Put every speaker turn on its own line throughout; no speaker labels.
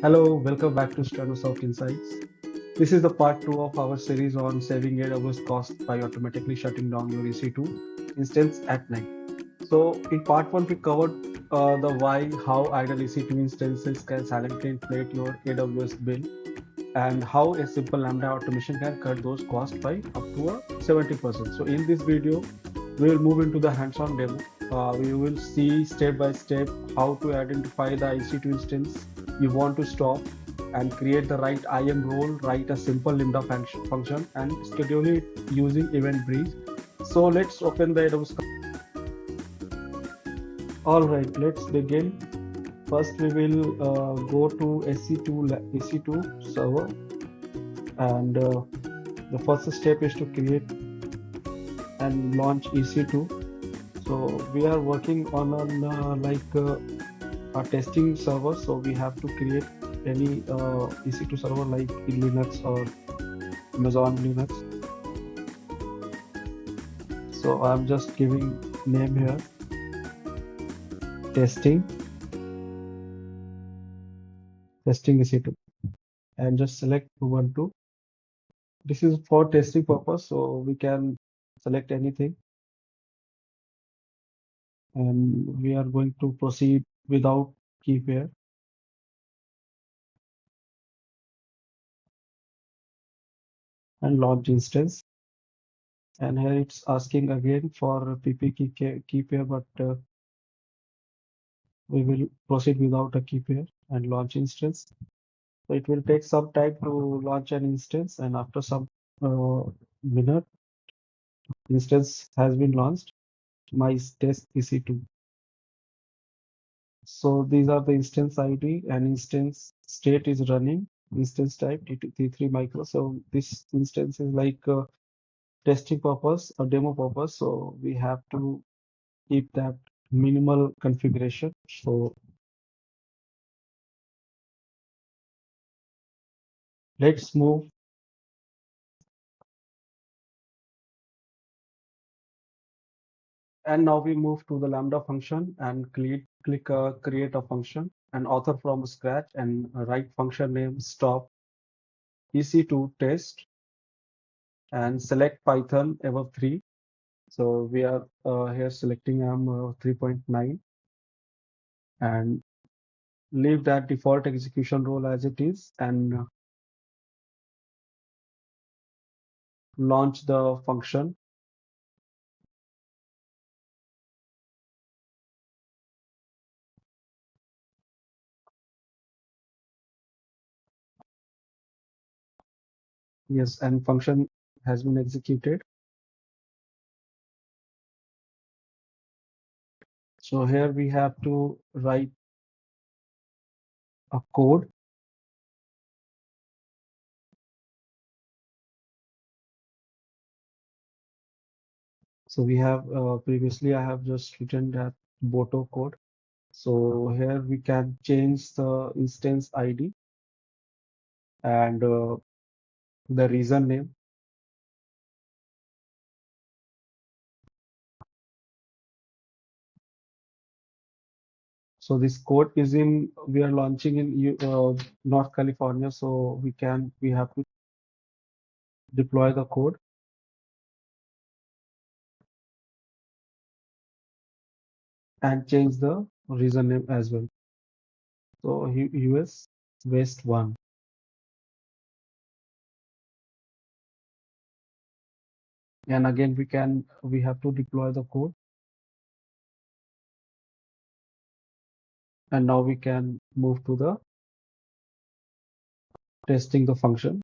Hello, welcome back to Strinosoft Insights. This is the part 2 of our series on saving AWS cost by automatically shutting down your EC2 instance at night. So in part 1 we covered the why, how idle EC2 instances can silently inflate your AWS bill and how a simple Lambda automation can cut those costs by up to 70%. So in this video, we will move into the hands-on demo. We will see step by step how to identify the EC2 instance you want to stop and create the right IAM role, write a simple Lambda function and schedule it using EventBridge. So let's open the AWS. All right, let's begin. First, we will go to EC2 server, and the first step is to create and launch EC2. So we are working on a testing server, so we have to create any EC2 server like in Linux or Amazon Linux. So I'm just giving name here, testing EC2, and just select Ubuntu. This is for testing purpose, so we can select anything, and we are going to proceed without key pair. And launch instance, and here it's asking again for pp key pair, but we will proceed without a key pair and launch instance. So it will take some time to launch an instance, and after some minute, instance has been launched, my test EC2. So these are the instance ID and instance state is running, instance type T3 micro. So this instance is like testing purpose or demo purpose, so we have to keep that minimal configuration. So let's move, and now we move to the Lambda function and click create a function and author from scratch and write function name stop EC2 test and select Python above 3. So we are here selecting 3.9 and leave that default execution role as it is, and launch the function. Yes, and function has been executed. So here we have to write a code. So we have previously I have just written that Boto code. So here we can change the instance ID and the reason name. So this code is in, we are launching in North California. So we have to deploy the code and change the reason name as well. So US West 1. And again, we have to deploy the code. And now we can move to the testing the function.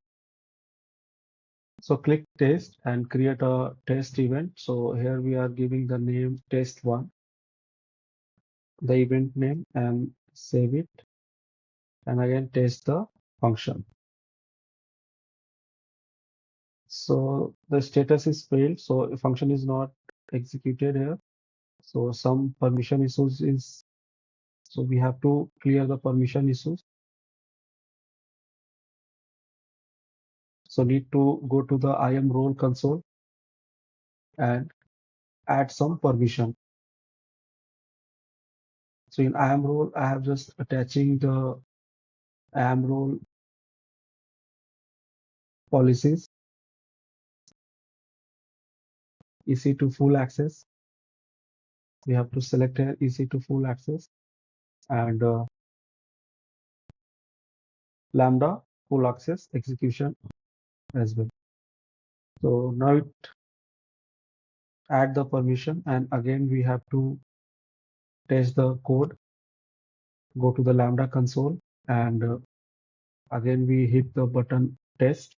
So click test and create a test event. So here we are giving the name test1, the event name, and save it. And again, test the function. So the status is failed. So a function is not executed here. So some permission issues is, so we have to clear the permission issues. So need to go to the IAM role console and add some permission. So in IAM role, I have just attaching the AM role policies, EC2 full access. We have to select here EC2 full access and Lambda full access execution as well. So now it add the permission, and again we have to test the code. Go to the Lambda console, and again we hit the button test,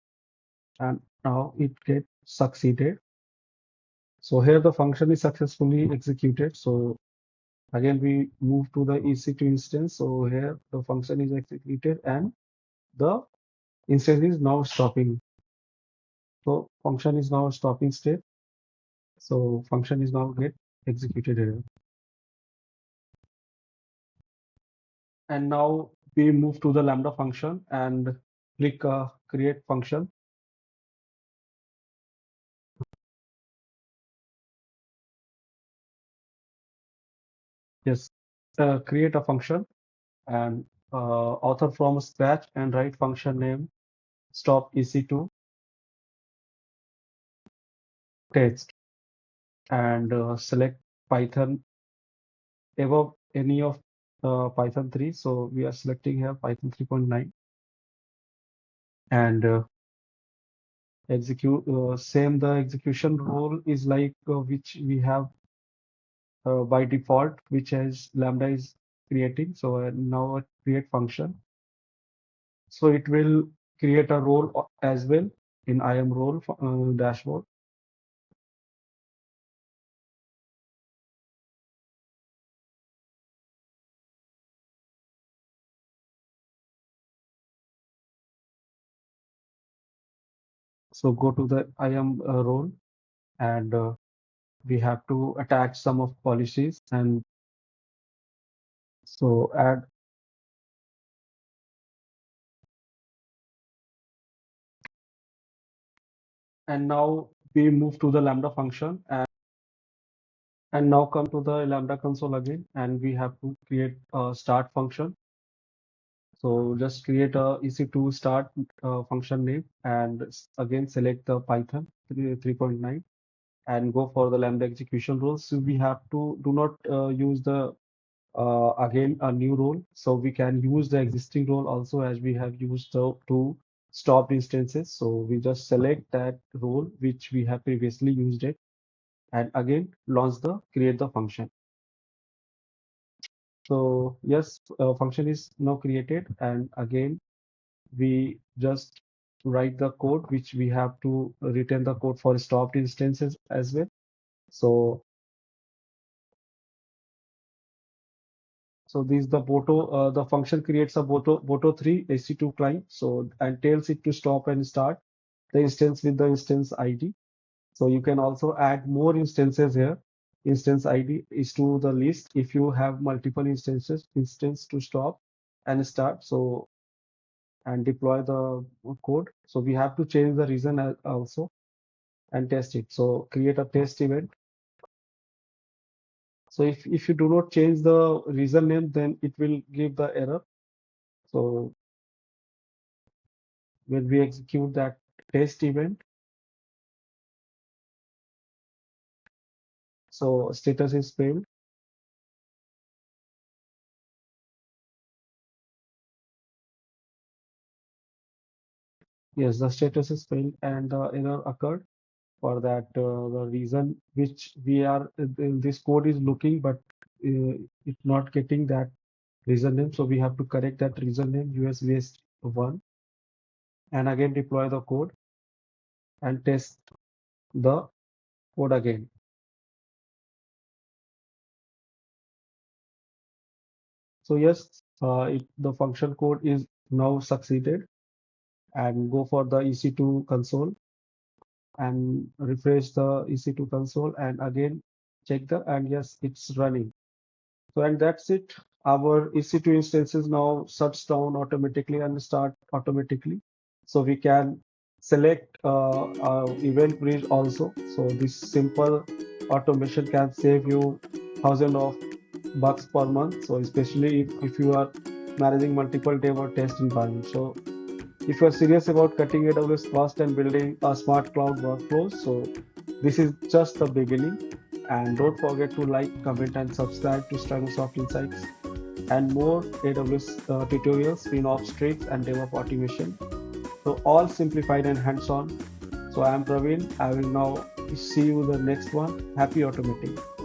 and now it gets succeeded. So here the function is successfully executed. So again we move to the EC2 instance. So here the function is executed and the instance is now stopping. So function is now stopping state. So function is now get executed here. And now we move to the Lambda function and click create function. Yes, create a function and author from scratch and write function name stop EC2 text and select Python above any of Python 3. So we are selecting here Python 3.9 and execute same the execution role is like which we have by default, which has Lambda is creating. So now create function. So it will create a role as well in IAM role dashboard. So go to the IAM role and we have to attach some of policies and so add and now we move to the Lambda function and now come to the Lambda console again and we have to create a start function. So just create a EC2 start function name and again select the Python 3.9 and go for the Lambda execution rules. So we have to do not use the again a new role. So we can use the existing role also as we have used the two stopped instances. So we just select that role which we have previously used it and again launch the create the function. So yes, function is now created and again we just write the code which we have to return the code for stopped instances as well. So this is the Boto, the function creates a Boto3 EC2 client. So and tells it to stop and start the instance with the instance ID. So you can also add more instances here. Instance ID is to the list if you have multiple instance to stop and start. So and deploy the code. So we have to change the reason also and test it. So create a test event. So if you do not change the reason name, then it will give the error. So when we execute that test event, so status is failed. Yes, the status is failed and the error occurred for that the reason which we are this code is looking, but it's not getting that reason name. So we have to correct that reason name US waste 1 and again deploy the code and test the code again. So yes, the function code is now succeeded and go for the EC2 console and refresh the EC2 console and again check the and yes, it's running. So and that's it. Our EC2 instances now shuts down automatically and start automatically. So we can select EventBridge also. So this simple automation can save you thousands of bucks per month. So especially if you are managing multiple dev or test environments. So if you're serious about cutting AWS cost and building a smart cloud workflows, so this is just the beginning. And don't forget to like, comment, and subscribe to Strinosoft Insights and more AWS tutorials, FinOps tricks, and DevOps automation. So all simplified and hands-on. So I am Praveen. I will now see you the next one. Happy automating.